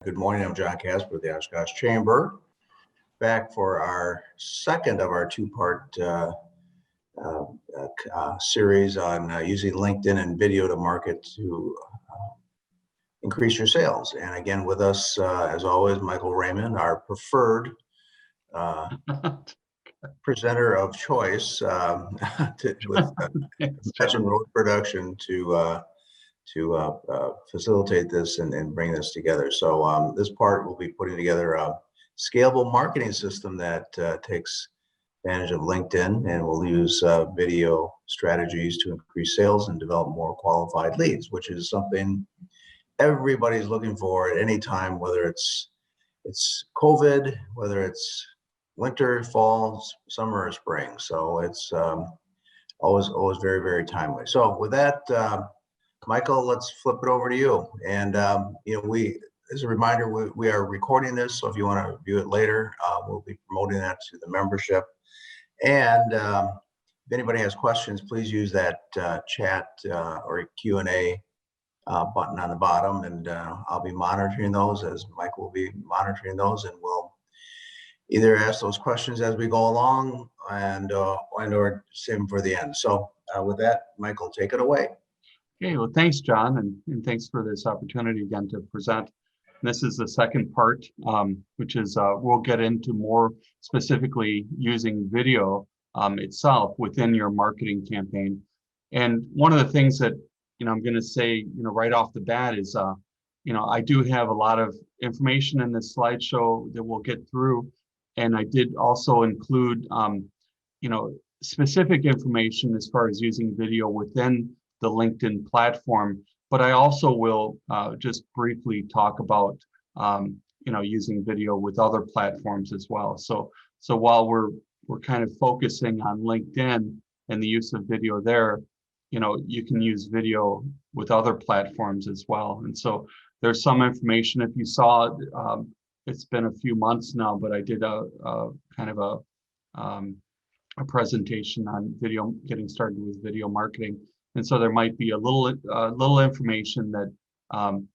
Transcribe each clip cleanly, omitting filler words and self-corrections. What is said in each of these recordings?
Good morning, I'm John Casper with the Oshkosh Chamber, back for our second of our two-part series on using LinkedIn and video to market to increase your sales. And again, with us, as always, Michael Raymond, our preferred presenter of choice with Imagine Road Production to facilitate this and bring this together. So this part will be putting together a scalable marketing system that takes advantage of LinkedIn and will use video strategies to increase sales and develop more qualified leads, which is something everybody's looking for at any time, whether it's COVID, whether it's winter, fall, summer, or spring. So it's always very, very timely. So with that, Michael, let's flip it over to you. And as a reminder, we are recording this, so if you want to view it later, we'll be promoting that to the membership. And if anybody has questions, please use that chat or Q&A button on the bottom, and I'll be monitoring those, as Michael will be monitoring those, and we'll either ask those questions as we go along or save them for the end. So with that, Michael, take it away. Okay, well, thanks, John, and thanks for this opportunity again to present. This is the second part, which is we'll get into more specifically using video itself within your marketing campaign. And one of the things that I'm going to say right off the bat is I do have a lot of information in this slideshow that we'll get through, and I did also include specific information as far as using video within the LinkedIn platform, but I also will just briefly talk about using video with other platforms as well. So while we're kind of focusing on LinkedIn and the use of video there, you can use video with other platforms as well. And so there's some information. If you saw, it's been a few months now, but I did a kind of a presentation on video, getting started with video marketing. And so there might be a little information that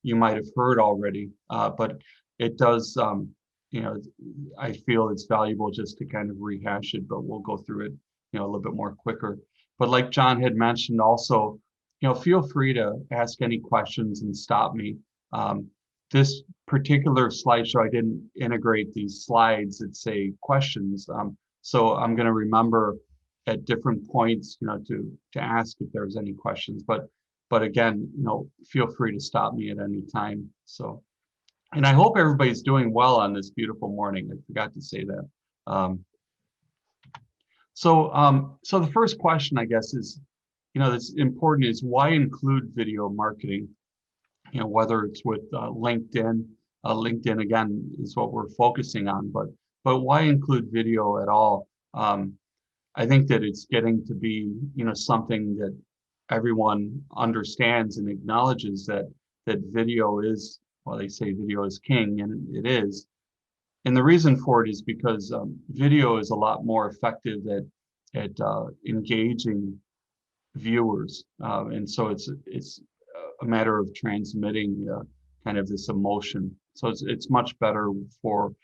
you might have heard already, but it does, I feel it's valuable just to kind of rehash it, but we'll go through it, a little bit more quicker. But like John had mentioned also, feel free to ask any questions and stop me. This particular slideshow, I didn't integrate these slides that say questions. So I'm going to remember at different points, to ask if there's any questions, but again, feel free to stop me at any time. So, and I hope everybody's doing well on this beautiful morning. I forgot to say that. So the first question, I guess, is, that's important is why include video marketing? Whether it's with LinkedIn. LinkedIn again is what we're focusing on, but why include video at all? I think that it's getting to be, something that everyone understands and acknowledges that video is, well, they say video is king, and it is. And the reason for it is because video is a lot more effective at engaging viewers, and so it's a matter of transmitting kind of this emotion. So it's much better for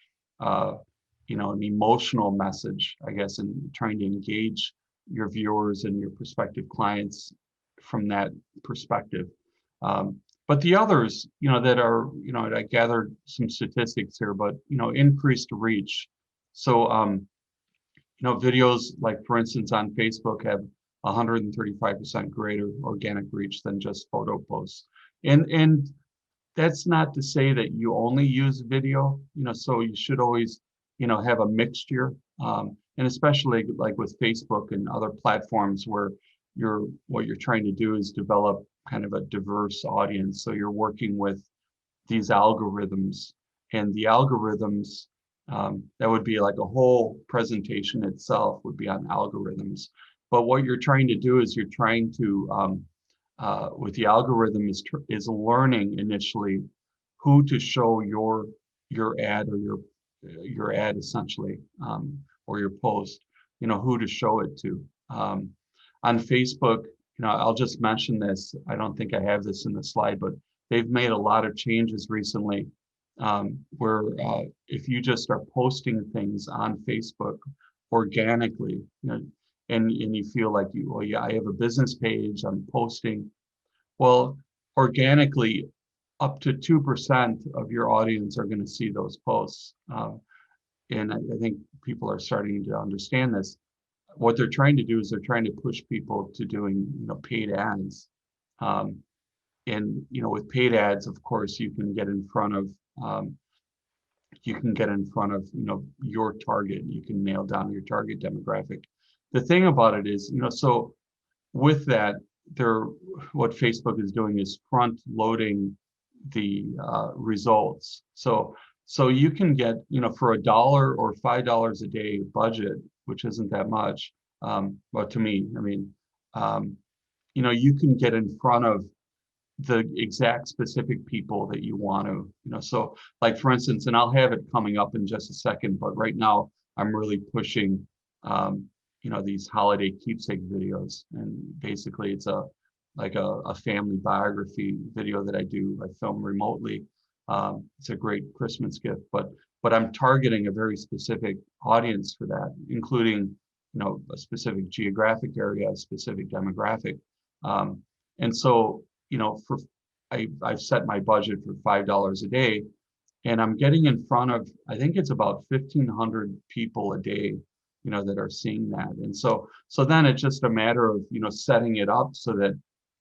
an emotional message, I guess, and trying to engage your viewers and your prospective clients from that perspective. But the others, that are, I gathered some statistics here, but, increased reach. So, videos like, for instance, on Facebook have 135% greater organic reach than just photo posts. And that's not to say that you only use video, so you should always have a mixture, and especially like with Facebook and other platforms where what you're trying to do is develop kind of a diverse audience. So you're working with these algorithms, and the algorithms, that would be like a whole presentation itself would be on algorithms. But what you're trying to do is you're trying to, with the algorithm is learning initially who to show your ad or your ad essentially, or your post, who to show it to. On Facebook, I'll just mention this. I don't think I have this in the slide, but they've made a lot of changes recently where if you just are posting things on Facebook organically, and you feel like well, yeah, I have a business page, I'm posting. Well, organically, up to 2% of your audience are going to see those posts. And I think people are starting to understand this. What they're trying to do is they're trying to push people to doing, paid ads. Um, and with paid ads, of course, you can get in front of your target. You can nail down your target demographic. The thing about it is, so with that, what Facebook is doing is front loading the results. So you can get, for $1 or $5 a day budget, which isn't that much, but to me, I mean, you can get in front of the exact specific people that you want to, so like for instance, and I'll have it coming up in just a second, but right now I'm really pushing, these holiday keepsake videos. And basically it's a family biography video that I film remotely. It's a great Christmas gift, but I'm targeting a very specific audience for that, including, a specific geographic area, a specific demographic. And so, I've set my budget for $5 a day, and I'm getting in front of, I think it's about 1,500 people a day, that are seeing that. And so then it's just a matter of, setting it up so that,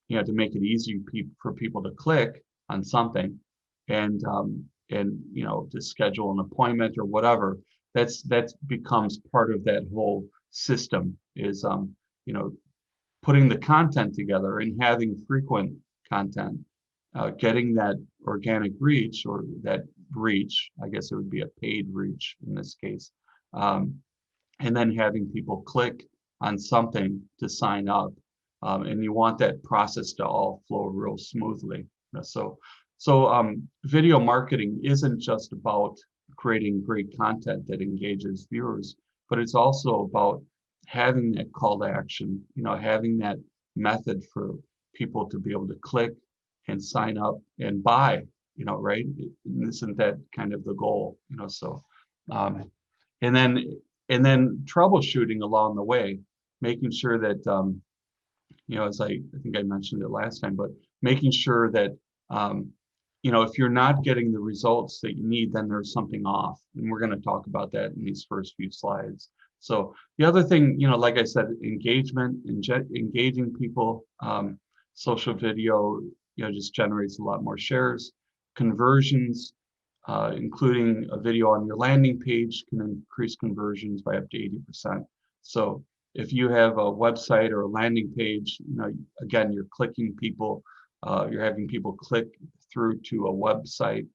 to make it easy for people to click on something, and to schedule an appointment or whatever. That becomes part of that whole system, is, putting the content together and having frequent content, getting that organic reach, or that reach, I guess it would be a paid reach in this case, and then having people click on something to sign up, and you want that process to all flow real smoothly. So video marketing isn't just about creating great content that engages viewers, but it's also about having that call to action, having that method for people to be able to click and sign up and buy, right? Isn't that kind of the goal, so, and then troubleshooting along the way, making sure that, as I think I mentioned it last time, but making sure that, if you're not getting the results that you need, then there's something off. And we're going to talk about that in these first few slides. So the other thing, like I said, engagement, engaging people, social video, just generates a lot more shares. Conversions, including a video on your landing page, can increase conversions by up to 80%. So if you have a website or a landing page, again, you're clicking people, you're having people click through to a website,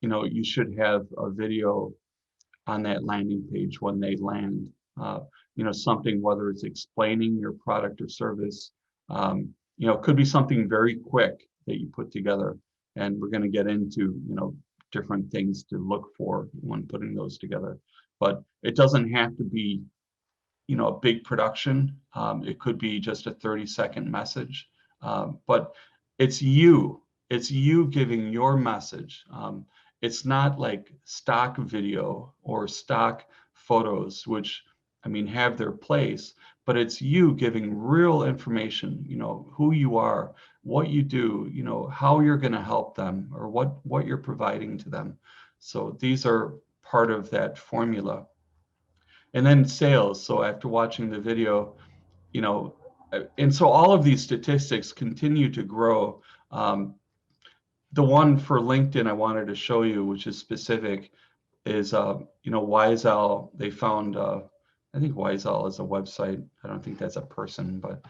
you should have a video on that landing page when they land, something, whether it's explaining your product or service, it could be something very quick that you put together. And we're going to get into, different things to look for when putting those together. But it doesn't have to be, a big production. It could be just a 30-second message, but it's you giving your message. It's not like stock video or stock photos, which, have their place, but it's you giving real information, who you are, what you do, how you're going to help them, or what you're providing to them. So these are part of that formula. And then sales. So after watching the video, and so all of these statistics continue to grow. The one for LinkedIn I wanted to show you, which is specific, is, Wiseowl. They found, I think Wiseowl is a website. I don't think that's a person, but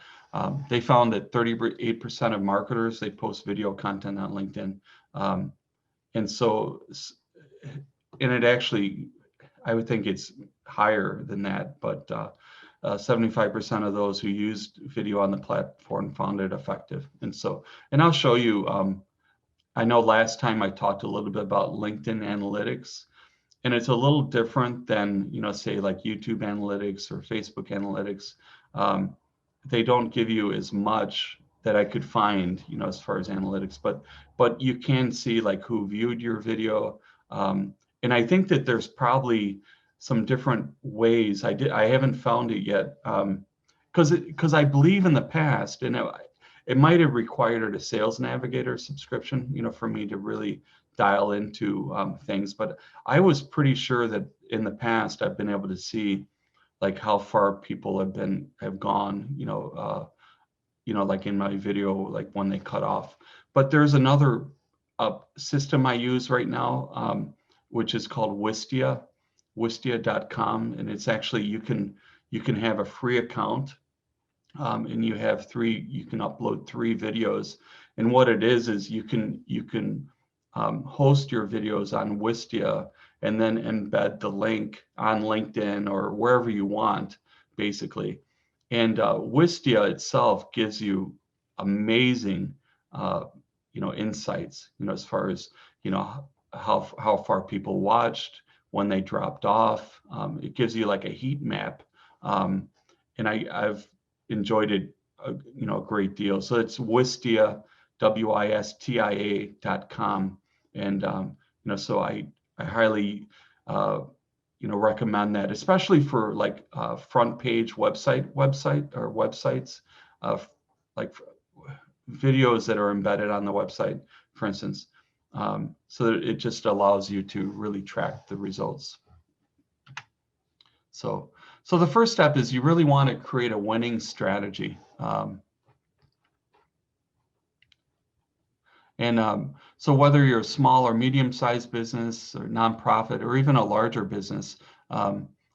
they found that 38% of marketers, they post video content on LinkedIn. And so, and it actually, I would think it's higher than that, but 75% of those who used video on the platform found it effective. And so, and I'll show you, I know last time I talked a little bit about LinkedIn analytics, and it's a little different than, say like YouTube analytics or Facebook analytics. They don't give you as much that I could find, as far as analytics, but you can see like who viewed your video. And I think that there's probably some different ways. I haven't found it yet. Because I believe in the past, and it might have required a Sales Navigator subscription, for me to really dial into things. But I was pretty sure that in the past I've been able to see like how far people have gone, like in my video, like when they cut off. But there's another system I use right now, which is called Wistia.com, and it's actually you can have a free account. And you can upload 3 videos. And what it is you can host your videos on Wistia and then embed the link on LinkedIn or wherever you want, basically. And Wistia itself gives you amazing, insights, as far as, how far people watched, when they dropped off. It gives you like a heat map. And I've enjoyed it, a great deal. So it's Wistia, WISTIA.com. And, so I highly, recommend that, especially for like front page websites, like videos that are embedded on the website, for instance. So that it just allows you to really track the results. So the first step is you really want to create a winning strategy. So whether you're a small or medium-sized business or nonprofit or even a larger business,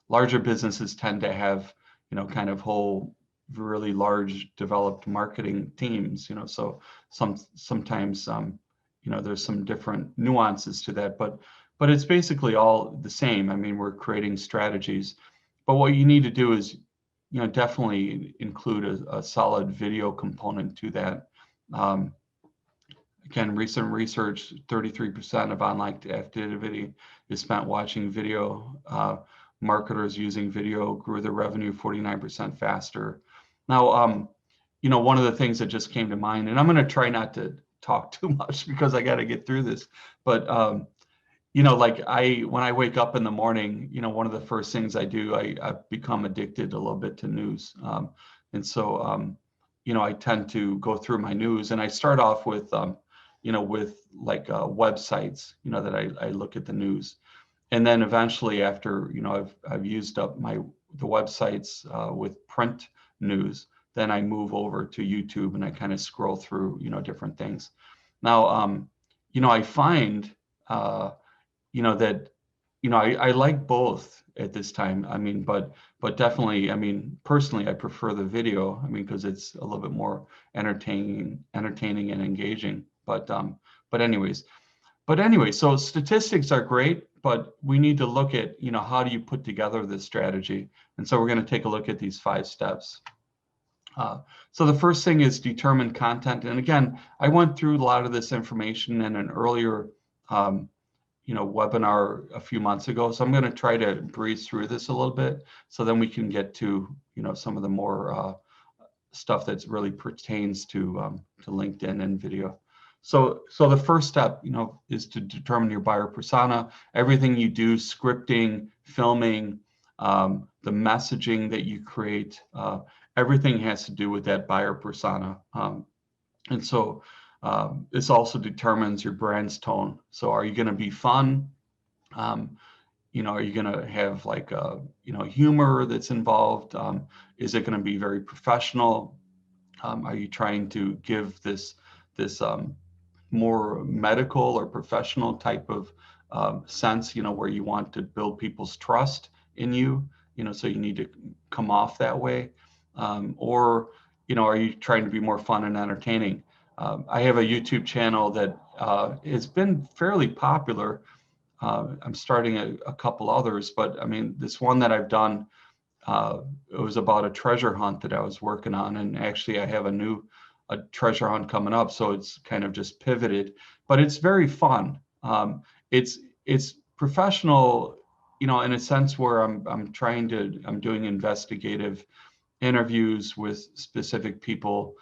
larger businesses tend to have, kind of whole really large developed marketing teams, so sometimes, there's some different nuances to that, but it's basically all the same. I mean, we're creating strategies, but what you need to do is, definitely include a solid video component to that. Again, recent research, 33% of online activity is spent watching video. Marketers using video grew their revenue 49% faster. Now, one of the things that just came to mind, and I'm going to try not to talk too much because I got to get through this, but like when I wake up in the morning, one of the first things I do, I become addicted a little bit to news. And so, I tend to go through my news, and I start off with, with like websites, that I look at the news. And then eventually after, I've used up the websites with print news, then I move over to YouTube and I kind of scroll through, different things. Now, I find, that, I like both at this time. I mean, but definitely, I mean, personally, I prefer the video. I mean, because it's a little bit more entertaining and engaging. But anyway, so statistics are great, but we need to look at, how do you put together this strategy? And so we're going to take a look at these 5 steps. So the first thing is determine content. And again, I went through a lot of this information in an earlier, webinar a few months ago. So I'm going to try to breeze through this a little bit, so then we can get to, some of the more stuff that really pertains to LinkedIn and video. So the first step, is to determine your buyer persona. Everything you do, scripting, filming, the messaging that you create, everything has to do with that buyer persona. And so this also determines your brand's tone. So are you going to be fun? Are you going to have like humor that's involved? Is it going to be very professional? Are you trying to give this more medical or professional type of sense, where you want to build people's trust in you, so you need to come off that way? Or, are you trying to be more fun and entertaining? I have a YouTube channel that has been fairly popular. I'm starting a couple others, but I mean, this one that I've done, it was about a treasure hunt that I was working on. And actually I have a treasure hunt coming up. So it's kind of just pivoted, but it's very fun. It's professional, in a sense where I'm doing investigative interviews with specific people,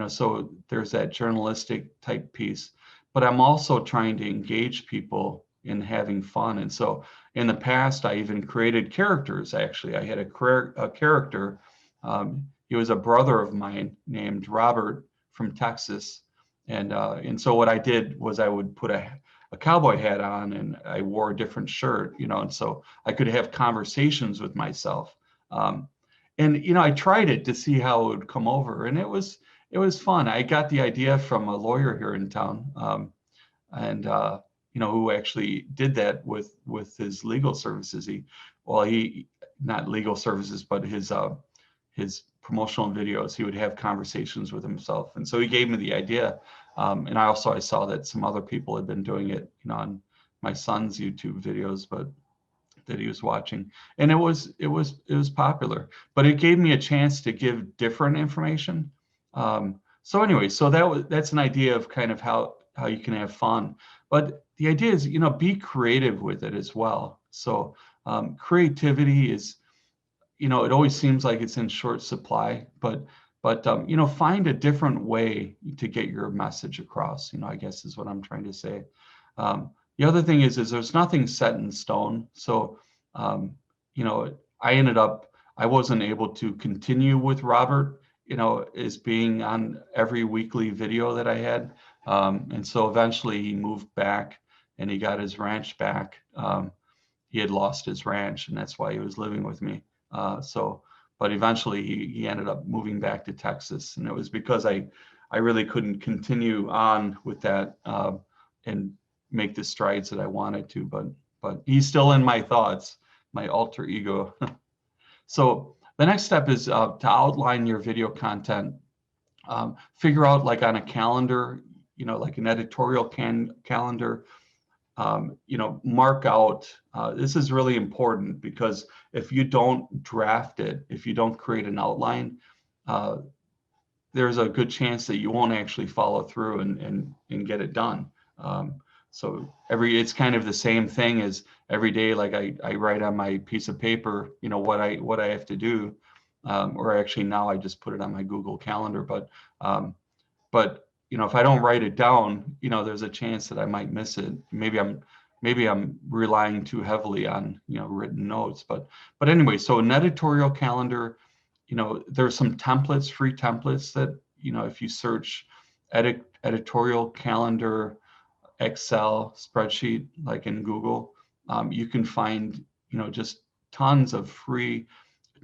So there's that journalistic type piece, but I'm also trying to engage people in having fun. And so in the past, I even created characters. Actually, I had a character. He was a brother of mine named Robert from Texas. And so what I did was I would put a cowboy hat on, and I wore a different shirt, and so I could have conversations with myself. And I tried it to see how it would come over, and it was fun. I got the idea from a lawyer here in town, and who actually did that with his legal services. He not legal services, but his promotional videos. He would have conversations with himself, and so he gave me the idea. And I saw that some other people had been doing it, on my son's YouTube videos, but that he was watching, and it was popular. But it gave me a chance to give different information. So anyway, so that's an idea of kind of how you can have fun. But the idea is, be creative with it as well. So creativity is, it always seems like it's in short supply, but find a different way to get your message across, I guess is what I'm trying to say. The other thing is there's nothing set in stone. So, I wasn't able to continue with Robert, as being on every weekly video that I had. And so eventually he moved back and he got his ranch back. He had lost his ranch, and that's why he was living with me. But eventually he ended up moving back to Texas, and it was because I really couldn't continue on with that and make the strides that I wanted to. But he's still in my thoughts, my alter ego. So the next step is to outline your video content. Figure out, like on a calendar, like an editorial calendar. Mark out, this is really important, because if you don't draft it, if you don't create an outline, there's a good chance that you won't actually follow through and get it done. So it's kind of the same thing as every day, like I write on my piece of paper, what I have to do, or actually now I just put it on my Google Calendar. But if I don't write it down, there's a chance that I might miss it. Maybe I'm relying too heavily on, written notes. But anyway, so an editorial calendar, there's some templates, free templates that, if you search editorial calendar, Excel spreadsheet, like in Google, you can find, just tons of free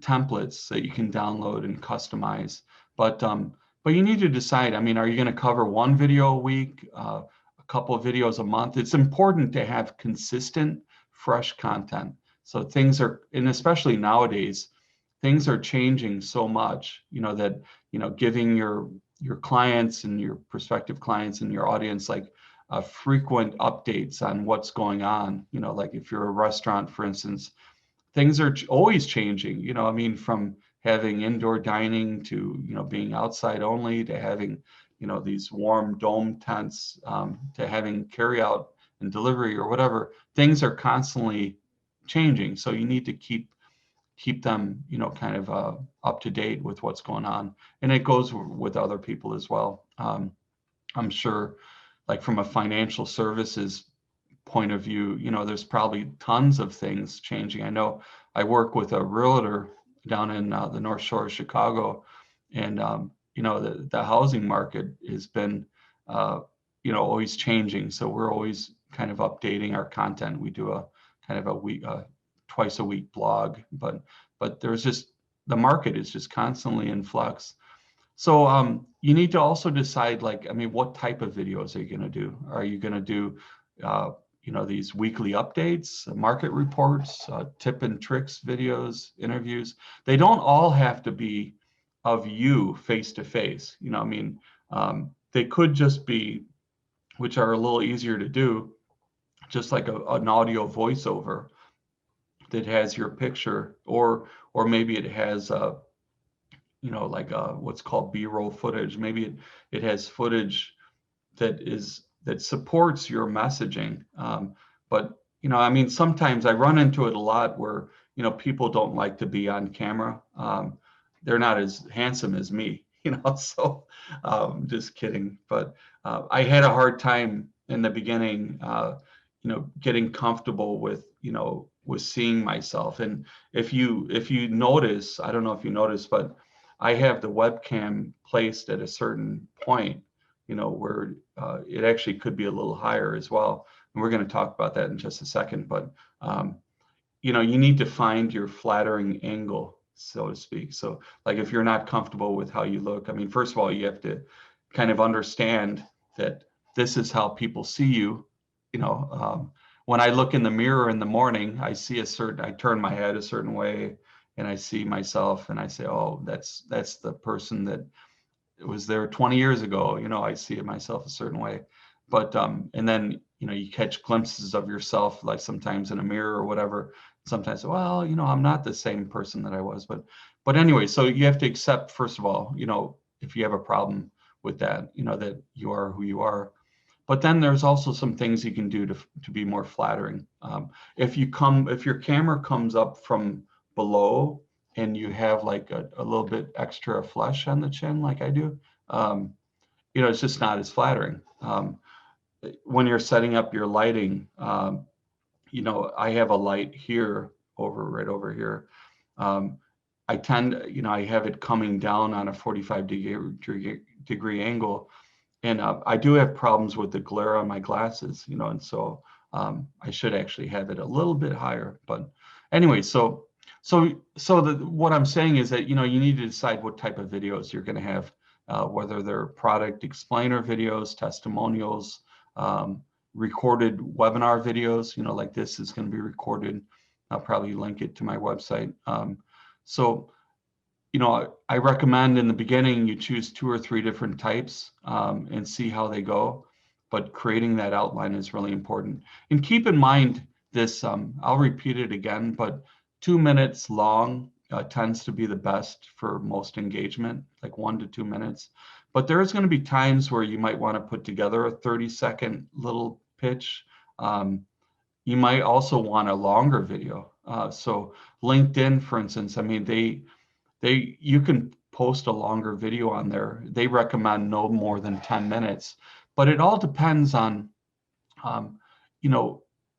templates that you can download and customize. But you need to decide, are you going to cover one video a week, a couple of videos a month? It's important to have consistent, fresh content. So and especially nowadays, things are changing so much, that, giving your clients and your prospective clients and your audience, like frequent updates on what's going on. Like if you're a restaurant, for instance, things are always changing, from having indoor dining to, being outside only, to having, these warm dome tents, to having carry out and delivery or whatever. Things are constantly changing. So you need to keep them, kind of up to date with what's going on. And it goes with other people as well. I'm sure, like from a financial services point of view, there's probably tons of things changing. I know I work with a realtor down in the North Shore of Chicago, and the housing market has been always changing. So we're always kind of updating our content. We do a kind of a week, twice a week blog, but there's just, the market is just constantly in flux. So you need to also decide, like, what type of videos are you going to do? Are you going to do these weekly updates, market reports, tip and tricks videos, interviews? They don't all have to be of you face to face. They could just be, which are a little easier to do, just like an audio voiceover that has your picture, or maybe it has like what's called B-roll footage. Maybe it has footage that supports your messaging. But sometimes I run into it a lot where, people don't like to be on camera. They're not as handsome as me, So just kidding. But I had a hard time in the beginning, getting comfortable with, with seeing myself. And if you notice, I don't know if you notice, but I have the webcam placed at a certain point, where it actually could be a little higher as well. And we're going to talk about that in just a second. But you need to find your flattering angle, so to speak. So like if you're not comfortable with how you look, I mean, first of all, you have to kind of understand that this is how people see you. When I look in the mirror in the morning, I turn my head a certain way and I see myself and I say, oh, that's the person that was there 20 years ago. I see myself a certain way. But and then you catch glimpses of yourself, like sometimes in a mirror or whatever. Sometimes, well, I'm not the same person that I was. But anyway, so you have to accept, first of all, if you have a problem with that, that you are who you are. But then there's also some things you can do to be more flattering. If your camera comes up from below and you have like a little bit extra flesh on the chin, like I do, it's just not as flattering. When you're setting up your lighting, I have a light here right over here. I tend, I have it coming down on a 45-degree angle. And I do have problems with the glare on my glasses, and so I should actually have it a little bit higher. But anyway, so what I'm saying is that, you need to decide what type of videos you're going to have, whether they're product explainer videos, testimonials, recorded webinar videos, like this is going to be recorded. I'll probably link it to my website. So I recommend in the beginning you choose 2 or 3 different types and see how they go. But creating that outline is really important. And keep in mind this, I'll repeat it again, but 2 minutes long tends to be the best for most engagement, like 1 to 2 minutes. But there's going to be times where you might want to put together a 30-second little pitch. You might also want a longer video. So LinkedIn, for instance, I mean, you can post a longer video on there. They recommend no more than 10 minutes, but it all depends on,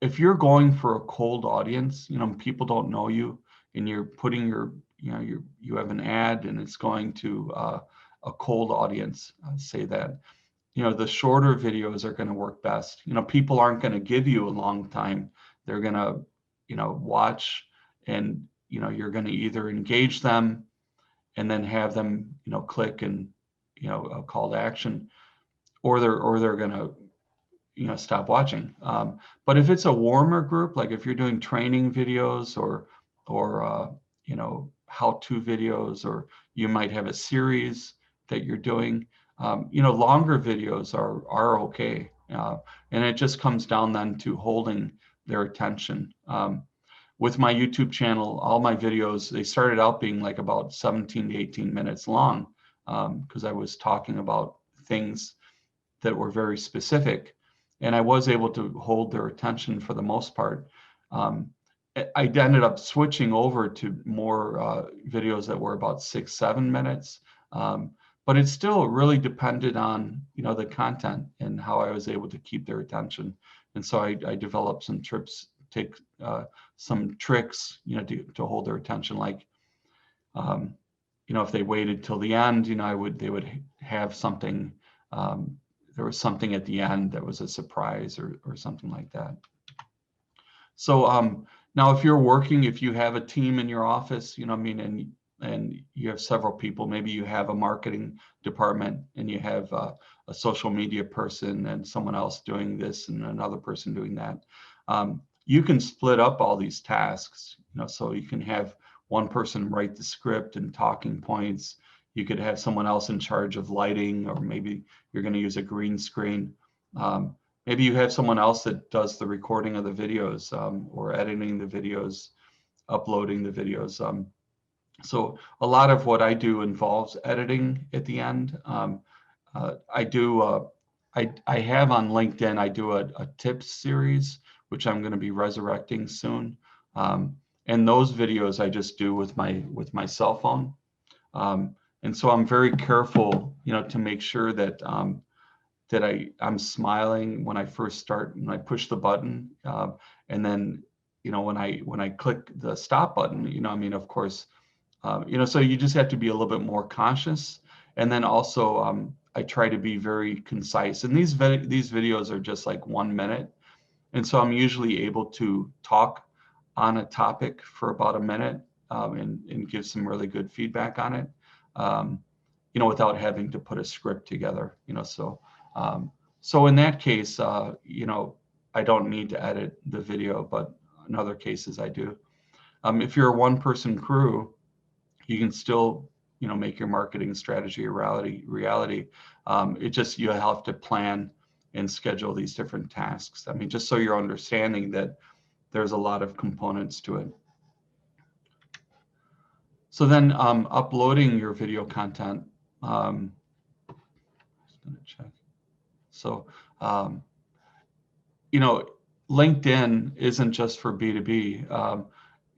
if you're going for a cold audience, people don't know you and you're putting you have an ad and it's going to a cold audience, say that, the shorter videos are going to work best. People aren't going to give you a long time. They're going to, watch and, you're going to either engage them and then have them, click and, a call to action, or they're going to, stop watching. But if it's a warmer group, like if you're doing training videos or how-to videos, or you might have a series that you're doing, longer videos are okay. And it just comes down then to holding their attention. With my YouTube channel, all my videos, they started out being like about 17 to 18 minutes long, because I was talking about things that were very specific, and I was able to hold their attention for the most part. I ended up switching over to more videos that were about 6-7 minutes, but it still really depended on the content and how I was able to keep their attention. And so I developed some some tricks, to hold their attention. Like, if they waited till the end, they would have something. There was something at the end that was a surprise or something like that. So now, if you have a team in your office, and you have several people, maybe you have a marketing department and you have a social media person and someone else doing this and another person doing that. You can split up all these tasks, so you can have one person write the script and talking points. You could have someone else in charge of lighting, or maybe you're going to use a green screen. Maybe you have someone else that does the recording of the videos, or editing the videos, uploading the videos. So a lot of what I do involves editing at the end. I have on LinkedIn, I do a tips series, which I'm going to be resurrecting soon. And those videos I just do with my cell phone. And And so I'm very careful, to make sure that that I'm smiling when I first start, when I push the button, and then when I click the stop button, I mean, of course, so you just have to be a little bit more conscious. And then also I try to be very concise. And these videos are just like 1 minute, and so I'm usually able to talk on a topic for about a minute, and give some really good feedback on it, without having to put a script together. So in that case, I don't need to edit the video, but in other cases I do. If you're a one-person crew, you can still, make your marketing strategy a reality. It just, you have to plan and schedule these different tasks. I mean, just so you're understanding that there's a lot of components to it. So then uploading your video content. Just gonna check. So, LinkedIn isn't just for B2B.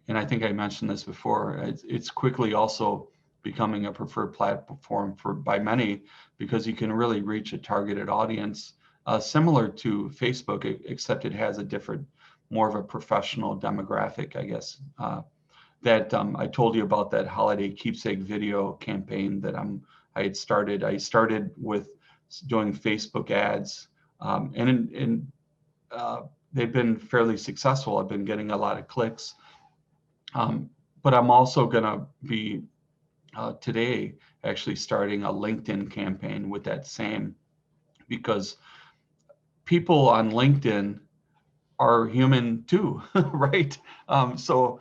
And I think I mentioned this before. It's quickly also becoming a preferred platform by many, because you can really reach a targeted audience, similar to Facebook, except it has a different, more of a professional demographic, I guess. That I told you about, that holiday keepsake video campaign that I had started. I started with doing Facebook ads, and they've been fairly successful. I've been getting a lot of clicks, but I'm also going to be today actually starting a LinkedIn campaign with that same, because people on LinkedIn are human too, right? So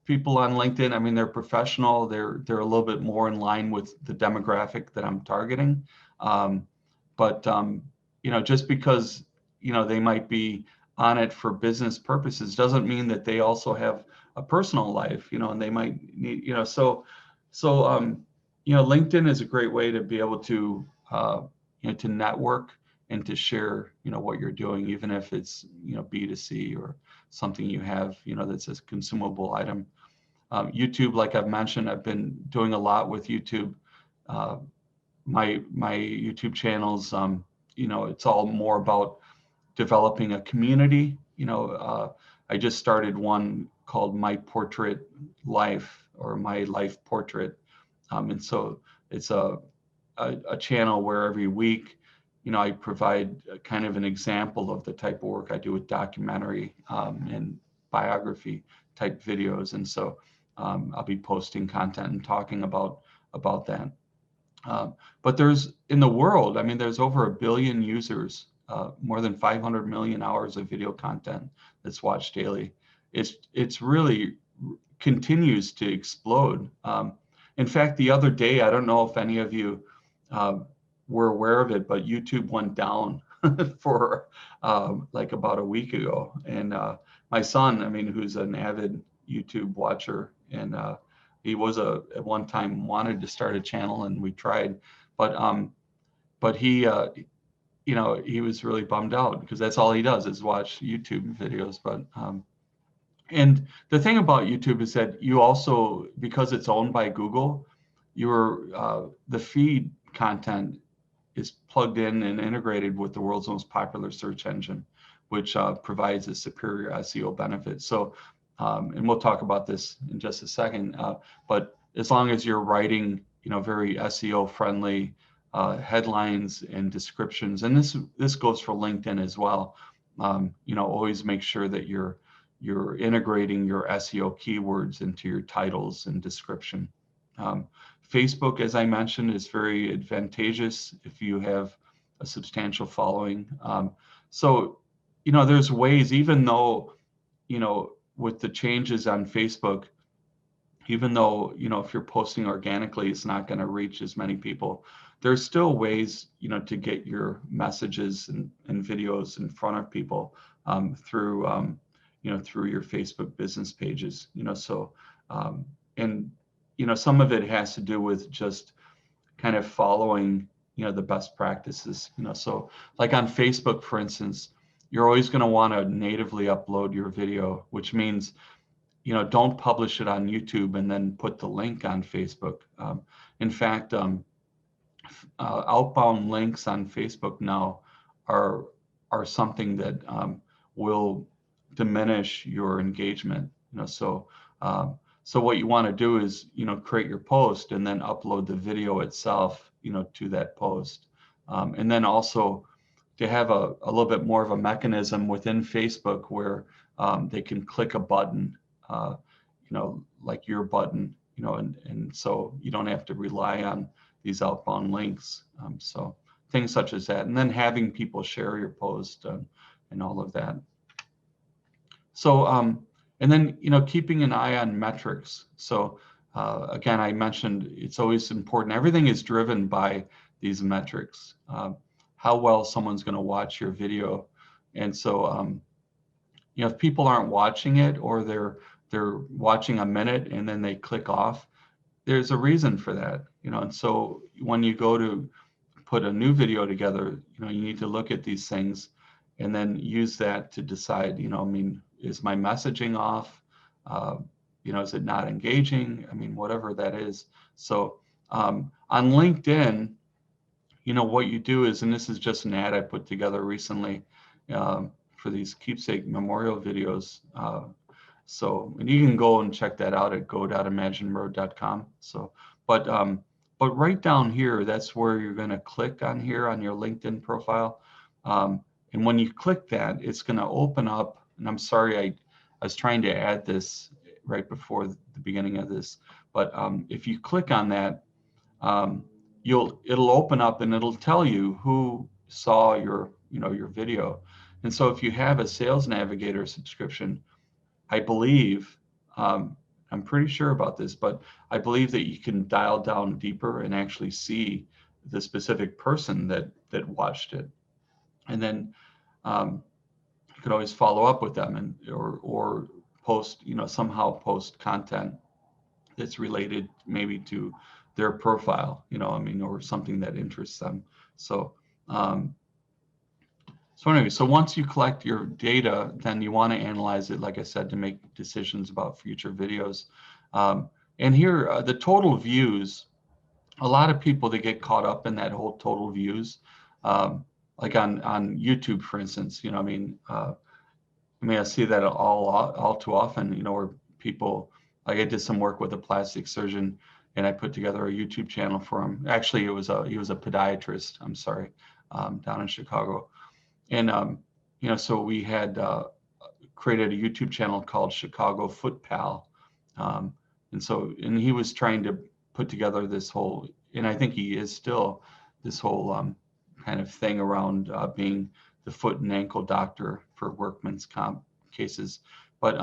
people on LinkedIn, I mean, they're professional. They're a little bit more in line with the demographic that I'm targeting. But just because they might be on it for business purposes doesn't mean that they also have a personal life, and they might need, so LinkedIn is a great way to be able to to network and to share what you're doing, even if it's B2C or something you have that's a consumable item. YouTube, like I've mentioned, I've been doing a lot with YouTube. My YouTube channels, it's all more about developing a community. I just started one called My Portrait Life, or My Life Portrait, and so it's a channel where every week, I provide kind of an example of the type of work I do with documentary and biography type videos, and so I'll be posting content and talking about that. But there's, in the world, I mean, there's over 1 billion users, more than 500 million hours of video content that's watched daily. It's really continues to explode. In fact, the other day, I don't know if any of you were aware of it, but YouTube went down for like about a week ago. And my son, I mean, who's an avid YouTube watcher, and he was at one time wanted to start a channel, and we tried, but he he was really bummed out, because that's all he does is watch YouTube videos. But and the thing about YouTube is that you also, because it's owned by Google, the feed content is plugged in and integrated with the world's most popular search engine, which provides a superior SEO benefit. So, and we'll talk about this in just a second, but as long as you're writing, very SEO friendly headlines and descriptions, and this goes for LinkedIn as well, always make sure that you're integrating your SEO keywords into your titles and description. Facebook, as I mentioned, is very advantageous if you have a substantial following. So, there's ways, even though, with the changes on Facebook, even though, if you're posting organically, it's not going to reach as many people, there's still ways, to get your messages and videos in front of people through, through your Facebook business pages, so, and, some of it has to do with just kind of following, the best practices, so like on Facebook, for instance, you're always going to want to natively upload your video, which means, don't publish it on YouTube and then put the link on Facebook. In fact, outbound links on Facebook now are something that will diminish your engagement. So what you want to do is create your post and then upload the video itself to that post, and then also to have a little bit more of a mechanism within Facebook where they can click a button, like your button, and so you don't have to rely on these outbound links. So things such as that, and then having people share your post and all of that. So, and then, keeping an eye on metrics. So again, I mentioned it's always important. Everything is driven by these metrics, how well someone's going to watch your video. And so, if people aren't watching it, or they're watching a minute and then they click off, there's a reason for that, and so when you go to put a new video together, you need to look at these things and then use that to decide, is my messaging off? Is it not engaging? Whatever that is. So on LinkedIn, what you do is, and this is just an ad I put together recently for these keepsake memorial videos. And you can go and check that out at go.imagineroad.com. So, but right down here, that's where you're going to click on here on your LinkedIn profile. And when you click that, it's going to open up. And I'm sorry, I was trying to add this right before the beginning of this. But if you click on that, it'll open up and it'll tell you who saw your video. And so if you have a Sales Navigator subscription, I believe, I'm pretty sure about this, but I believe that you can dial down deeper and actually see the specific person that watched it. And then you could always follow up with them or post, somehow post content that's related maybe to their profile, or something that interests them. So, so once you collect your data, then you want to analyze it, like I said, to make decisions about future videos. And here, the total views, a lot of people, they get caught up in that whole total views. Like on YouTube, for instance, I see that all too often, where people, like I did some work with a plastic surgeon and I put together a YouTube channel for him. Actually, he was a podiatrist, I'm sorry, down in Chicago. And, so we had created a YouTube channel called Chicago Foot Pal. And he was trying to put together this whole, and I think he is still, this whole kind of thing around being the foot and ankle doctor for workman's comp cases. But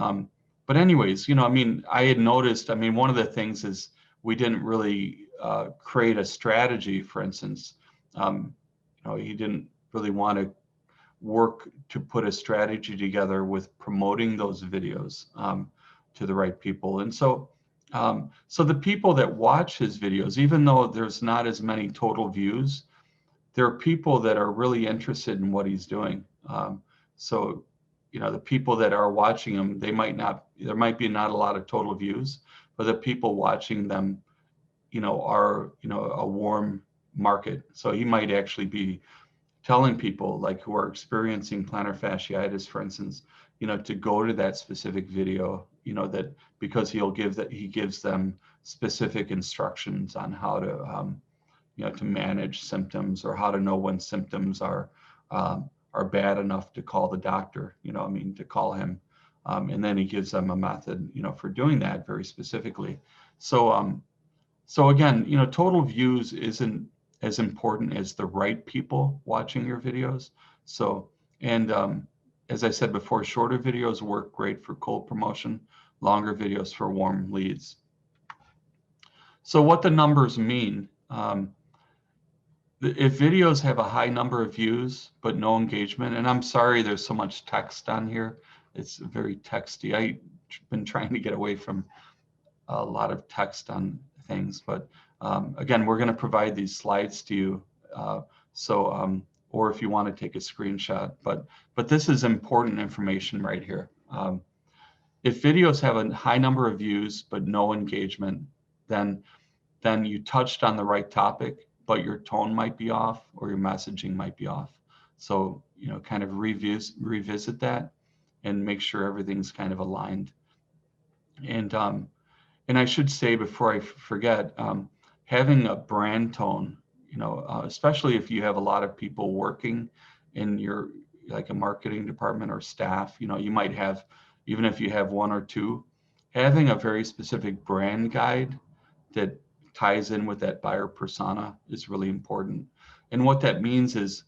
anyways, I had noticed, one of the things is we didn't really create a strategy, for instance. He didn't really want to work to put a strategy together with promoting those videos to the right people. And so the people that watch his videos, even though there's not as many total views, there are people that are really interested in what he's doing. The people that are watching him, there might be not a lot of total views, but the people watching them, are, a warm market. So he might actually be telling people, like, who are experiencing plantar fasciitis, for instance, to go to that specific video, that because he gives them specific instructions on how to, to manage symptoms, or how to know when symptoms are bad enough to call the doctor, to call him. And then he gives them a method, for doing that very specifically. So again, total views isn't as important as the right people watching your videos. So, and as I said before, shorter videos work great for cold promotion, longer videos for warm leads. So what the numbers mean, if videos have a high number of views but no engagement, and I'm sorry there's so much text on here, it's very texty. I've been trying to get away from a lot of text on things, but again, we're going to provide these slides to you, or if you want to take a screenshot, but this is important information right here. if videos have a high number of views but no engagement, then you touched on the right topic, but your tone might be off or your messaging might be off. So, kind of revisit that and make sure everything's kind of aligned. And I should say before I forget, having a brand tone, especially if you have a lot of people working in your, like a marketing department or staff, you might have, even if you have one or two, having a very specific brand guide that ties in with that buyer persona is really important. And what that means is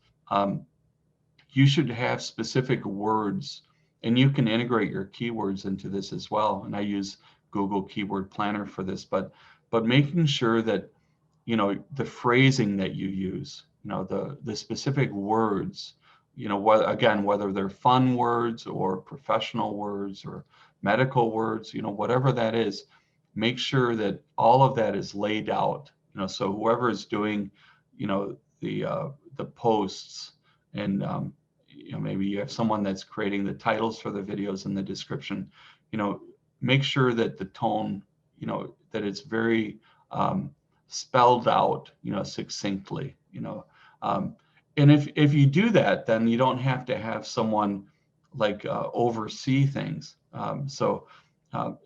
you should have specific words, and you can integrate your keywords into this as well. And I use Google Keyword Planner for this, but making sure that the phrasing that you use, the specific words, whether they're fun words or professional words or medical words, whatever that is, make sure that all of that is laid out. So whoever is doing, the posts, and maybe you have someone that's creating the titles for the videos and the description, make sure that the tone, that it's very spelled out, succinctly, and if you do that, then you don't have to have someone like oversee things.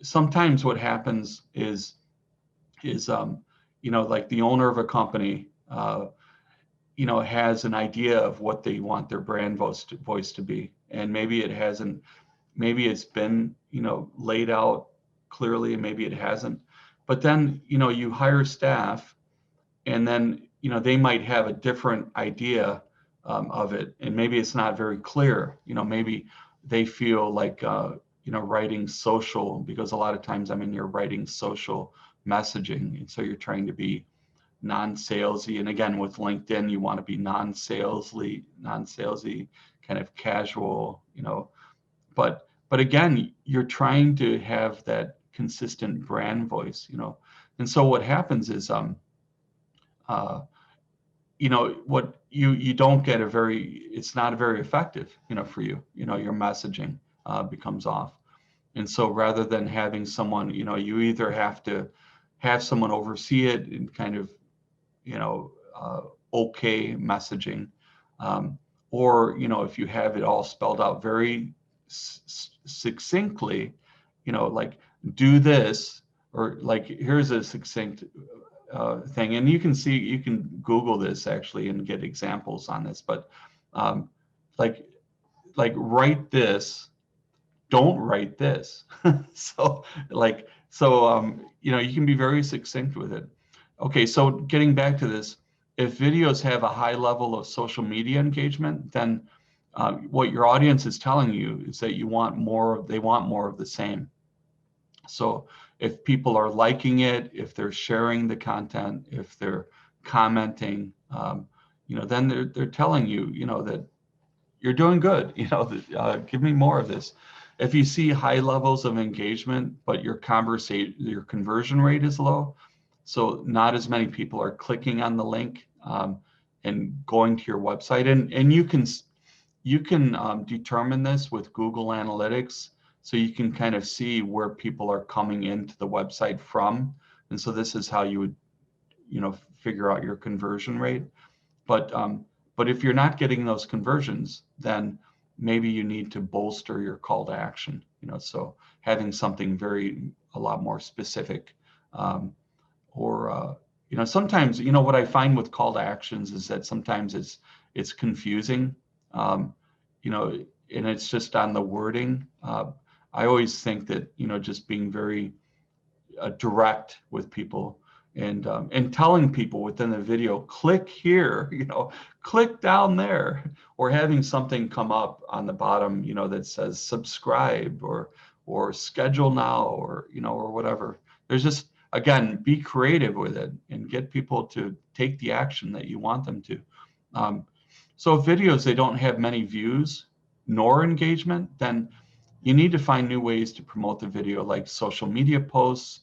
Sometimes what happens is like the owner of a company, has an idea of what they want their brand voice to be, and maybe it hasn't, maybe it's been laid out clearly, and maybe it hasn't. But then you hire staff, and then they might have a different idea of it, and maybe it's not very clear. Maybe they feel like writing social, because a lot of times, you're writing social messaging, and so you're trying to be non-salesy. And again, with LinkedIn, you want to be non-salesy, kind of casual, but again, you're trying to have that consistent brand voice, and so what happens is what you don't get it's not very effective, for you, your messaging becomes off. And so rather than having someone, you either have to have someone oversee it and kind of, okay messaging, or, if you have it all spelled out very succinctly, like do this, or like, here's a succinct thing. And you can Google this actually and get examples on this, but like write this, don't write this. So you can be very succinct with it. Okay, so getting back to this, if videos have a high level of social media engagement, then what your audience is telling you is that they want more of the same. So if people are liking it, if they're sharing the content, if they're commenting, then they're telling you, that you're doing good, give me more of this. If you see high levels of engagement, but your conversion rate is low, so not as many people are clicking on the link and going to your website, and you can determine this with Google Analytics, so you can kind of see where people are coming into the website from, and so this is how you would, figure out your conversion rate. But if you're not getting those conversions, then maybe you need to bolster your call to action. So having something a lot more specific. Or sometimes, what I find with call to actions is that sometimes it's confusing, and it's just on the wording. I always think that, just being very direct with people, and telling people within the video, click here, click down there, or having something come up on the bottom, that says subscribe or schedule now, or whatever. There's just, again, be creative with it and get people to take the action that you want them to. So if videos, they don't have many views nor engagement, then you need to find new ways to promote the video, like social media posts,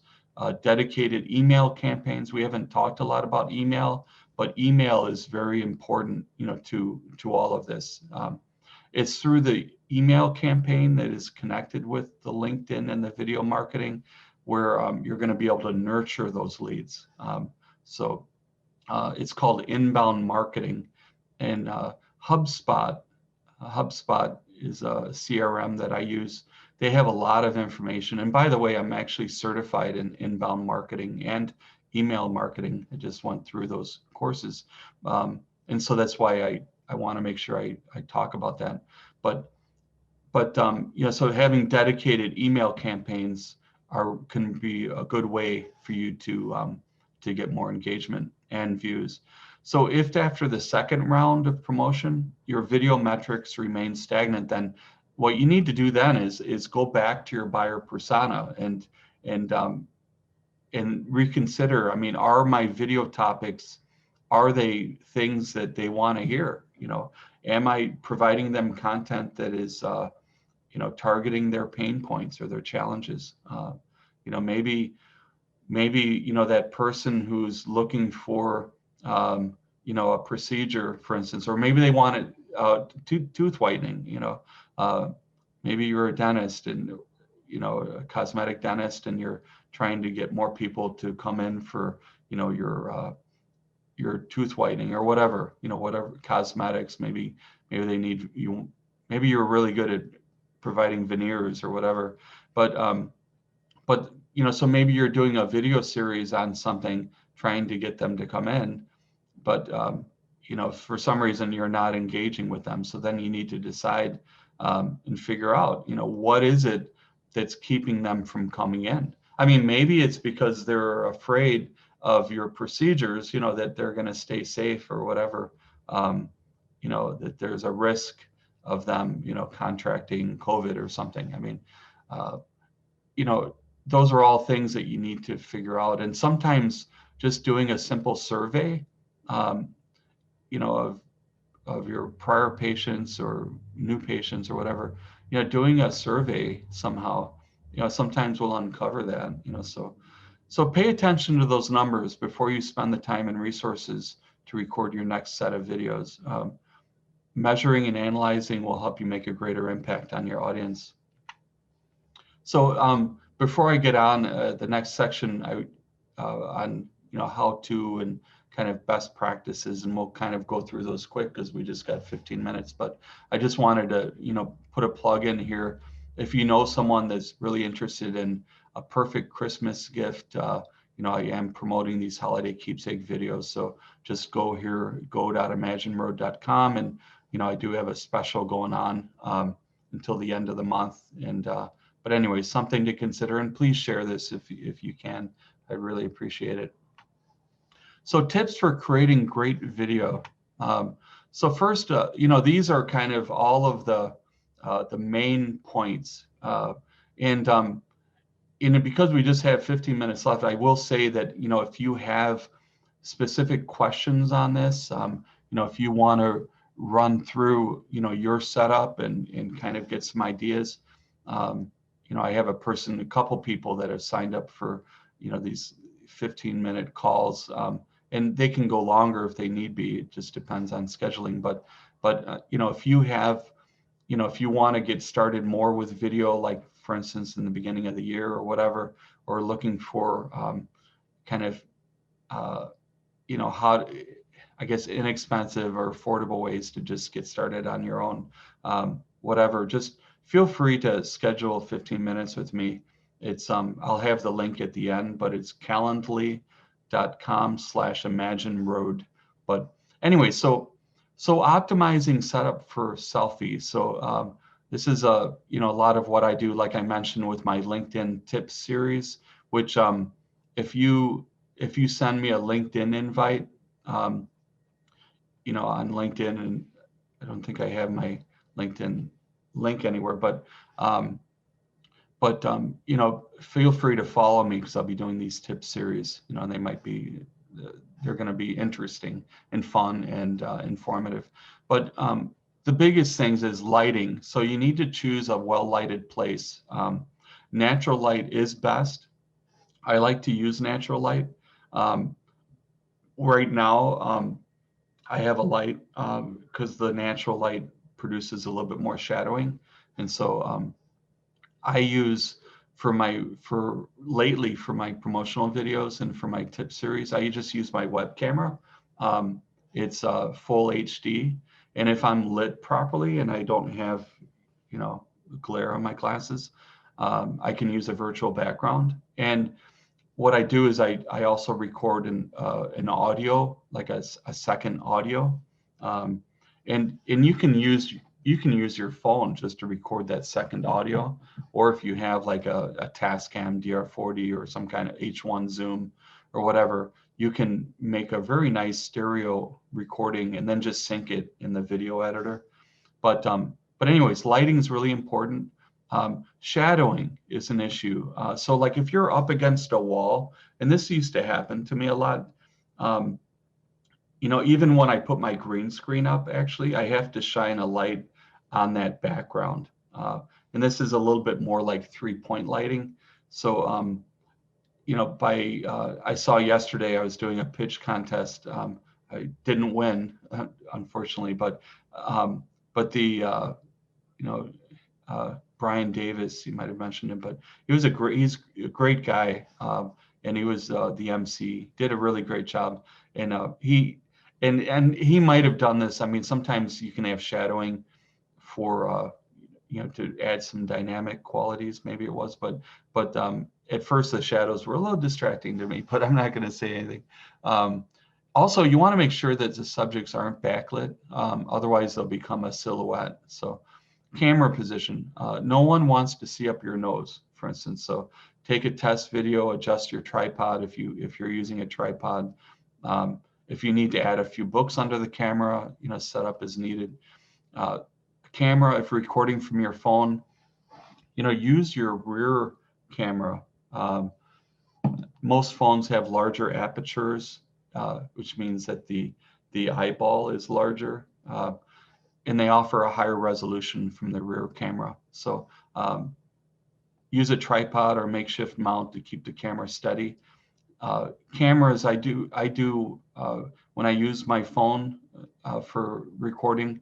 dedicated email campaigns. We haven't talked a lot about email, but email is very important, to all of this. It's through the email campaign that is connected with the LinkedIn and the video marketing, where you're going to be able to nurture those leads. So it's called inbound marketing, and HubSpot is a CRM that I use. They have a lot of information. And by the way, I'm actually certified in inbound marketing and email marketing. I just went through those courses. And so that's why I want to make sure I talk about that. But so having dedicated email campaigns can be a good way for you to get more engagement and views. So if after the second round of promotion, your video metrics remain stagnant, then what you need to do then is go back to your buyer persona and reconsider. I mean, are my video topics, are they things that they want to hear? Am I providing them content that is targeting their pain points or their challenges? Maybe that person who's looking for a procedure, for instance, or maybe they want tooth whitening. Maybe you're a dentist and a cosmetic dentist, and you're trying to get more people to come in for your tooth whitening or whatever cosmetics. Maybe they need you. Maybe you're really good at providing veneers or whatever, but so maybe you're doing a video series on something, trying to get them to come in, but for some reason you're not engaging with them. So then you need to decide and figure out, what is it that's keeping them from coming in? I mean, maybe it's because they're afraid of your procedures, that they're going to stay safe or whatever, that there's a risk of them, contracting COVID or something. I mean, those are all things that you need to figure out. And sometimes just doing a simple survey, of your prior patients or new patients or whatever, doing a survey somehow, sometimes will uncover that, so pay attention to those numbers before you spend the time and resources to record your next set of videos. Measuring and analyzing will help you make a greater impact on your audience. So before I get on the next section, on how to and kind of best practices, and we'll kind of go through those quick because we just got 15 minutes. But I just wanted to put a plug in here. If you know someone that's really interested in a perfect Christmas gift, I am promoting these holiday keepsake videos. So just go here, go.imagineroad.com, and I do have a special going on until the end of the month. And but anyway, something to consider, and please share this if you can. I really appreciate it. So tips for creating great video. So first, these are kind of all of the main points. And because we just have 15 minutes left, I will say that, if you have specific questions on this, if you want to run through, your setup and kind of get some ideas, I have a couple people that have signed up for, these 15-minute calls, and they can go longer if they need be. It just depends on scheduling. But if you have, if you want to get started more with video, like for instance, in the beginning of the year or whatever, or looking for kind of, how, I guess, inexpensive or affordable ways to just get started on your own, whatever, just feel free to schedule 15 minutes with me. It's I'll have the link at the end, but it's calendly.com/imagineroad. But anyway, so optimizing setup for selfies. So this is a lot of what I do, like I mentioned with my LinkedIn tips series, which if you send me a LinkedIn invite, on LinkedIn, and I don't think I have my LinkedIn link anywhere, but feel free to follow me, because I'll be doing these tip series, and they're going to be interesting and fun and informative. But the biggest things is lighting. So you need to choose a well-lighted place. Natural light is best. I like to use natural light. Right now, I have a light because the natural light produces a little bit more shadowing. And so I use for my promotional videos and for my tip series, I just use my web camera. It's full HD, and if I'm lit properly and I don't have, glare on my glasses, I can use a virtual background. And what I do is I also record an audio, like a second audio, and you can use your phone just to record that second audio, or if you have like a Tascam DR40 or some kind of H1 Zoom or whatever, you can make a very nice stereo recording and then just sync it in the video editor. But anyways, lighting is really important. Shadowing is an issue. So like if you're up against a wall, and this used to happen to me a lot, even when I put my green screen up, actually, I have to shine a light on that background. And this is a little bit more like 3-point lighting. So, I saw yesterday I was doing a pitch contest. I didn't win, unfortunately, but Brian Davis, you might have mentioned him, but he's a great guy, and he was the MC. Did a really great job, and he might have done this. I mean, sometimes you can have shadowing for to add some dynamic qualities. Maybe it was, but at first the shadows were a little distracting to me. But I'm not going to say anything. Also, you want to make sure that the subjects aren't backlit, otherwise they'll become a silhouette. So camera position. No one wants to see up your nose, for instance. So take a test video, adjust your tripod if you're using a tripod. If you need to add a few books under the camera, setup is needed. Camera, if recording from your phone, use your rear camera. Most phones have larger apertures, which means that the eyeball is larger. And they offer a higher resolution from the rear camera. So use a tripod or makeshift mount to keep the camera steady. Cameras, I do when I use my phone for recording,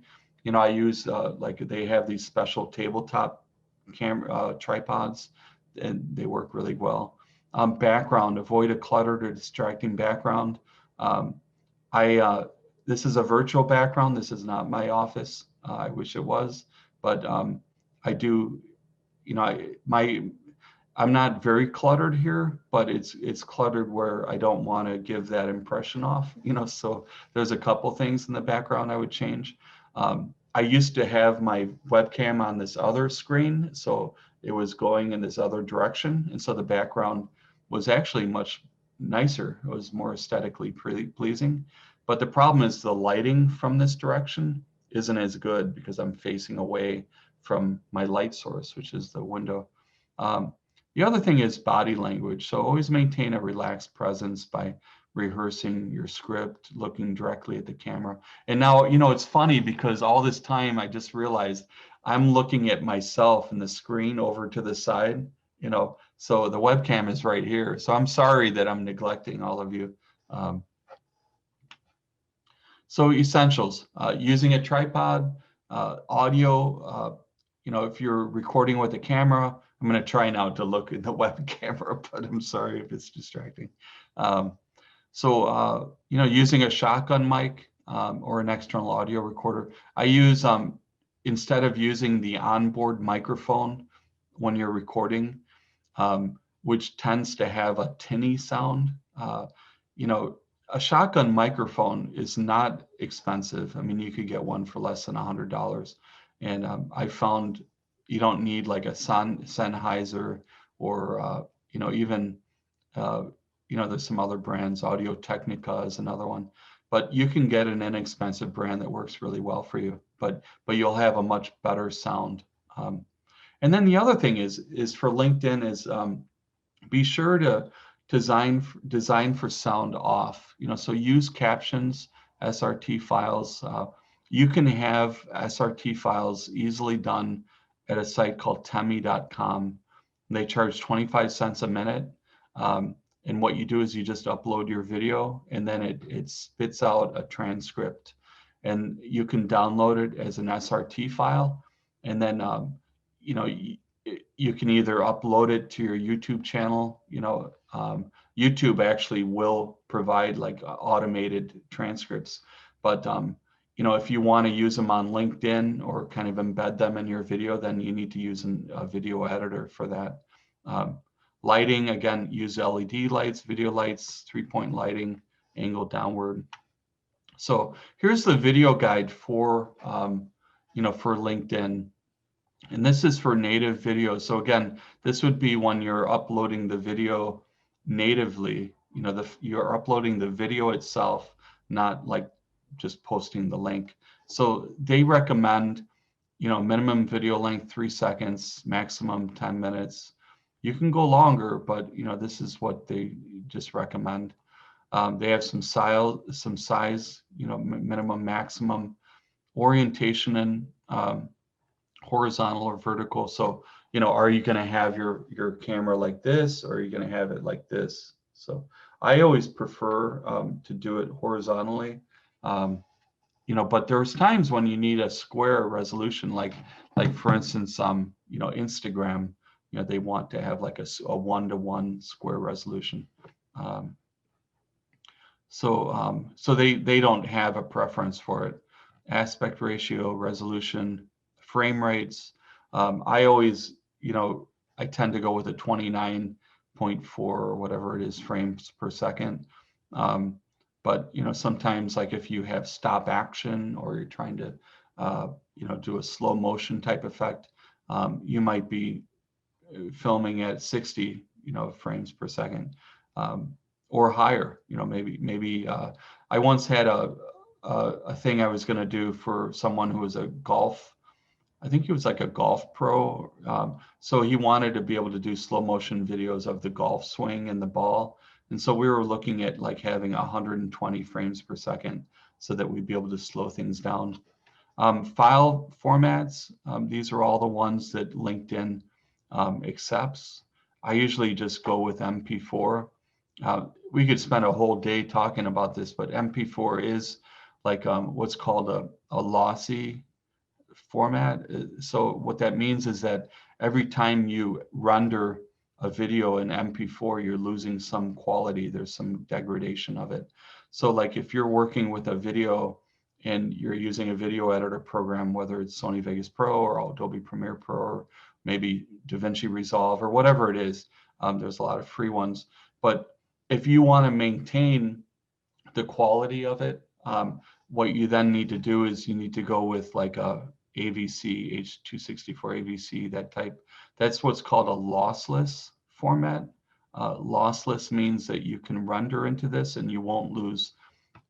I use like they have these special tabletop camera tripods, and they work really well. Background, avoid a cluttered or distracting background. This is a virtual background. This is not my office. I wish it was, but I do, I'm not very cluttered here, but it's cluttered where I don't want to give that impression off, so there's a couple things in the background I would change. I used to have my webcam on this other screen, so it was going in this other direction, and so the background was actually much nicer. It was more aesthetically pleasing. But the problem is the lighting from this direction isn't as good because I'm facing away from my light source, which is the window. The other thing is body language. So always maintain a relaxed presence by rehearsing your script, looking directly at the camera. And now, it's funny because all this time I just realized I'm looking at myself and the screen over to the side, so the webcam is right here. So I'm sorry that I'm neglecting all of you. So essentials, using a tripod, audio, if you're recording with a camera, I'm going to try now to look at the web camera, but I'm sorry if it's distracting. Using a shotgun mic or an external audio recorder. I use, instead of using the onboard microphone when you're recording, which tends to have a tinny sound, a shotgun microphone is not expensive. I mean, you could get one for less than $100. And I found you don't need like a Sennheiser or, even, there's some other brands. Audio Technica is another one. But you can get an inexpensive brand that works really well for you. But you'll have a much better sound. And then the other thing is for LinkedIn is be sure to design for sound off. So use captions, SRT files. You can have SRT files easily done at a site called temi.com. They charge 25 cents a minute. And what you do is you just upload your video, and then it spits out a transcript. And you can download it as an SRT file. And then you can either upload it to your YouTube channel. YouTube actually will provide like automated transcripts, but if you want to use them on LinkedIn or kind of embed them in your video, then you need to use a video editor for that. Lighting, again, use LED lights, video lights, 3-point lighting, angle downward. So here's the video guide for for LinkedIn. And this is for native video. So again, this would be when you're uploading the video natively, you're uploading the video itself, not like just posting the link. So they recommend, minimum video length 3 seconds, maximum 10 minutes. You can go longer, but this is what they just recommend. They have some size, minimum, maximum, orientation, and horizontal or vertical. So, are you going to have your camera like this, or are you going to have it like this? So I always prefer to do it horizontally. But there's times when you need a square resolution, like for instance, Instagram, they want to have like a 1-to-1 square resolution. So they don't have a preference for it. Aspect ratio, resolution, frame rates. I always, I tend to go with a 29.4 or whatever it is frames per second. But sometimes, like if you have stop action or you're trying to do a slow motion type effect, you might be filming at 60 frames per second, or higher. Maybe I once had a thing I was going to do for someone who was I think he was like a golf pro. So he wanted to be able to do slow motion videos of the golf swing and the ball. And so we were looking at like having 120 frames per second so that we'd be able to slow things down. File formats, these are all the ones that LinkedIn accepts. I usually just go with MP4. We could spend a whole day talking about this, but MP4 is like what's called a lossy format. So what that means is that every time you render a video in MP4, you're losing some quality. There's some degradation of it. So like if you're working with a video and you're using a video editor program, whether it's Sony Vegas Pro or Adobe Premiere Pro or maybe DaVinci Resolve or whatever it is, there's a lot of free ones. But if you want to maintain the quality of it, what you then need to do is you need to go with like a AVC, H264 AVC, that type. That's what's called a lossless format. Lossless means that you can render into this and you won't lose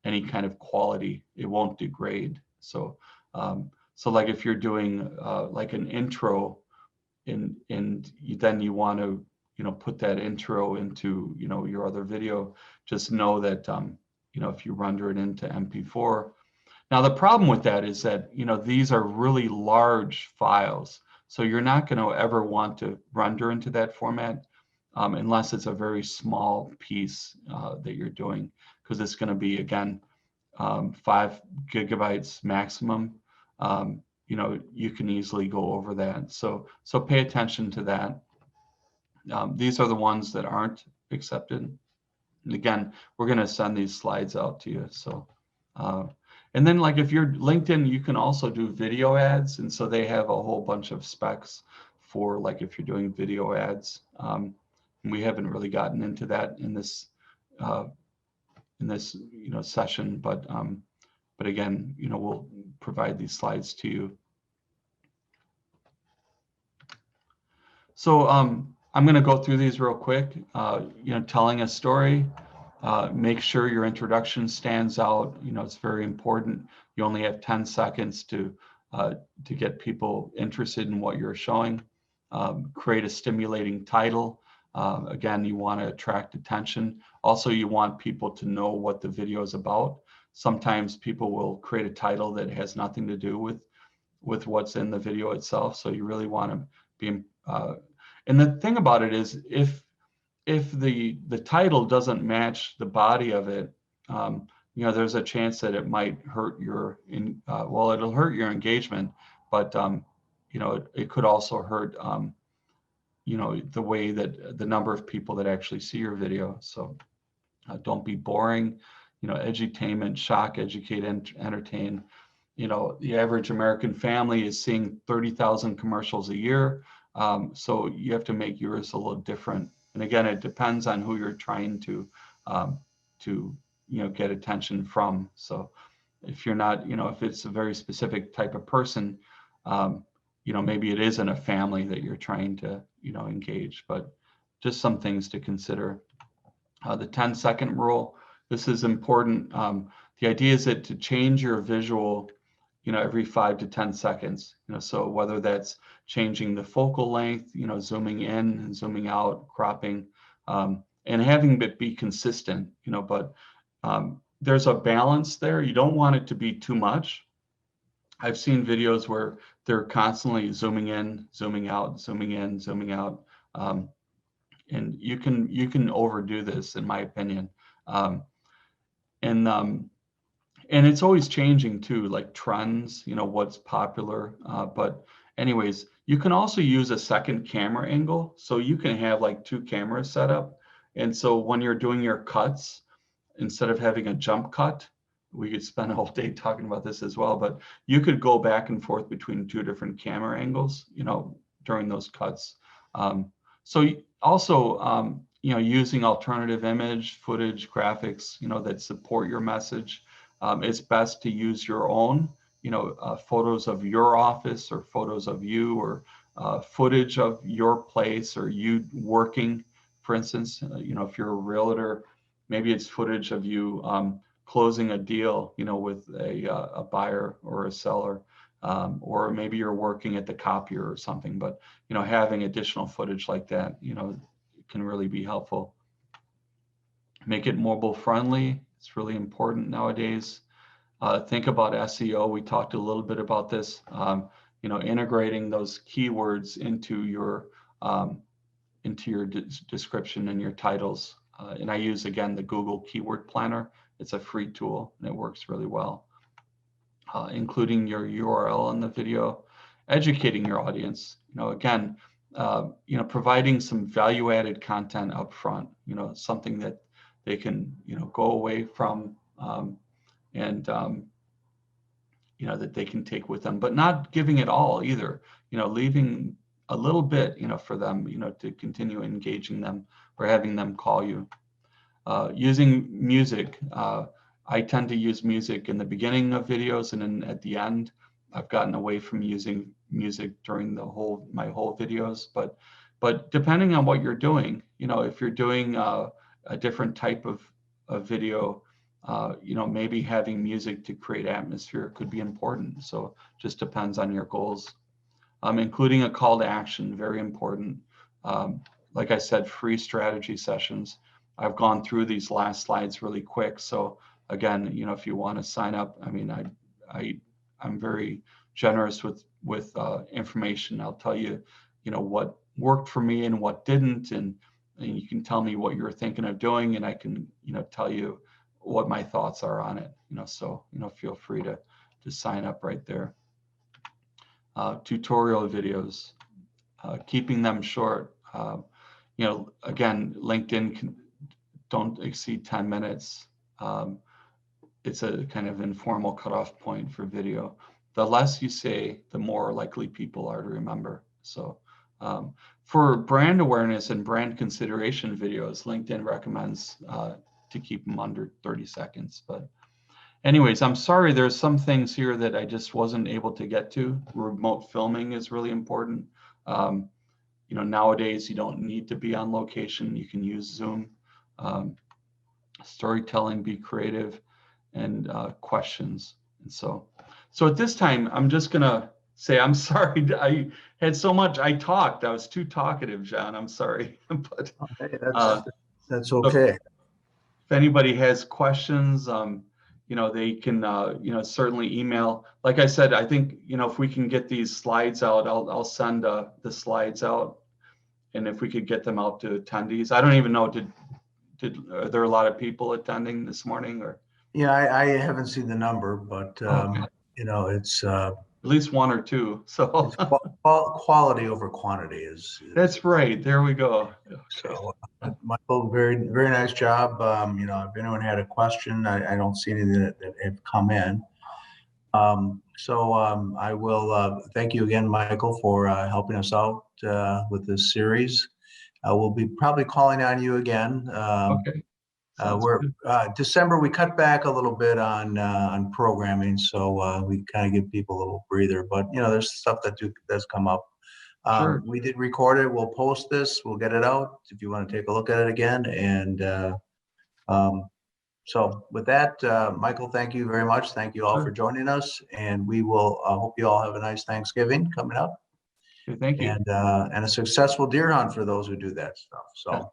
any kind of quality. It won't degrade. So like if you're doing like an intro and then you want to put that intro into your other video, just know that if you render it into MP4. Now the problem with that is that these are really large files, so you're not going to ever want to render into that format unless it's a very small piece that you're doing, because it's going to be, again, 5 gigabytes maximum. You can easily go over that, so pay attention to that. These are the ones that aren't accepted. And again, we're going to send these slides out to you. So and then like if you're LinkedIn, you can also do video ads, and so they have a whole bunch of specs for like if you're doing video ads. We haven't really gotten into that in this session, but again, we'll provide these slides to you. So I'm going to go through these real quick. Telling a story. Make sure your introduction stands out. It's very important. You only have 10 seconds to get people interested in what you're showing. Create a stimulating title. Again, you want to attract attention. Also, you want people to know what the video is about. Sometimes people will create a title that has nothing to do with what's in the video itself. So you really want to be. And the thing about it is, if the title doesn't match the body of it, there's a chance that it might hurt it'll hurt your engagement, but it could also hurt, the way that the number of people that actually see your video. So don't be boring, edutainment, shock, educate, entertain. The average American family is seeing 30,000 commercials a year. So you have to make yours a little different. And again, it depends on who you're trying to get attention from. So if you're not, if it's a very specific type of person, maybe it isn't a family that you're trying to, engage, but just some things to consider. The 10-second rule, this is important. The idea is that to change your visual, every 5 to 10 seconds, so whether that's changing the focal length, zooming in and zooming out, cropping, and having it be consistent, but there's a balance there. You don't want it to be too much. I've seen videos where they're constantly zooming in, zooming out, zooming in, zooming out. And you can overdo this, in my opinion. And it's always changing too, like trends, what's popular. But anyways, you can also use a second camera angle. So you can have like 2 cameras set up. And so when you're doing your cuts, instead of having a jump cut, we could spend a whole day talking about this as well, but you could go back and forth between 2 different camera angles, during those cuts. So also, using alternative image, footage, graphics, that support your message. It's best to use your own, photos of your office or photos of you, or footage of your place or you working, for instance. If you're a realtor, maybe it's footage of you closing a deal, with a buyer or a seller, or maybe you're working at the copier or something. But having additional footage like that, can really be helpful. Make it mobile friendly. It's really important nowadays. Think about SEO. We talked a little bit about this. Integrating those keywords into your description and your titles. And I use, again, the Google Keyword Planner. It's a free tool and it works really well. Including your URL in the video, educating your audience. Again, providing some value-added content up front. Something that they can, go away from, and that they can take with them, but not giving it all either. Leaving a little bit, for them, to continue engaging them or having them call you. Using music. I tend to use music in the beginning of videos and then at the end. I've gotten away from using music during my whole videos, but depending on what you're doing, if you're doing a different type of video, maybe having music to create atmosphere could be important. So just depends on your goals. Including a call to action, very important. Like I said, free strategy sessions. I've gone through these last slides really quick. So again, if you want to sign up, I mean, I'm very generous with information. I'll tell you, what worked for me and what didn't, and you can tell me what you're thinking of doing, and I can, tell you what my thoughts are on it. So feel free to sign up right there. Tutorial videos, keeping them short. Again, LinkedIn don't exceed 10 minutes. It's a kind of informal cutoff point for video. The less you say, the more likely people are to remember. So for brand awareness and brand consideration videos, LinkedIn recommends to keep them under 30 seconds. But anyways, I'm sorry, there's some things here that I just wasn't able to get to. Remote filming is really important. Nowadays you don't need to be on location. You can use Zoom. Storytelling, be creative, and questions. And so at this time, I'm just gonna say, I'm sorry, I had so much, I was too talkative, John, I'm sorry. But hey, that's okay. If anybody has questions, they can, certainly email. Like I said, I think, if we can get these slides out, I'll send the slides out. And if we could get them out to attendees, I don't even know, are there a lot of people attending this morning, or? Yeah, I haven't seen the number, but it's at least 1 or 2. So it's quality over quantity is That's right. There we go. Okay. so. Michael, very nice job. You know, if anyone had a question, I don't see any that have come in. I will thank you again, Michael, for helping us out with this series. We'll be probably calling on you again. Okay. Sounds We're good. December. We cut back a little bit on programming, so we kind of give people a little breather. But you know, there's stuff that does come up. Sure. We did record it. We'll post this. We'll get it out if you want to take a look at it again. And so with that, Michael, thank you very much. Thank you all for Sure. joining us. And we will hope you all have a nice Thanksgiving coming up Okay, thank you. and a successful deer hunt for those who do that stuff. So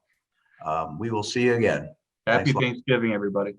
we will see you again. Happy Thanks a lot. Thanksgiving, everybody.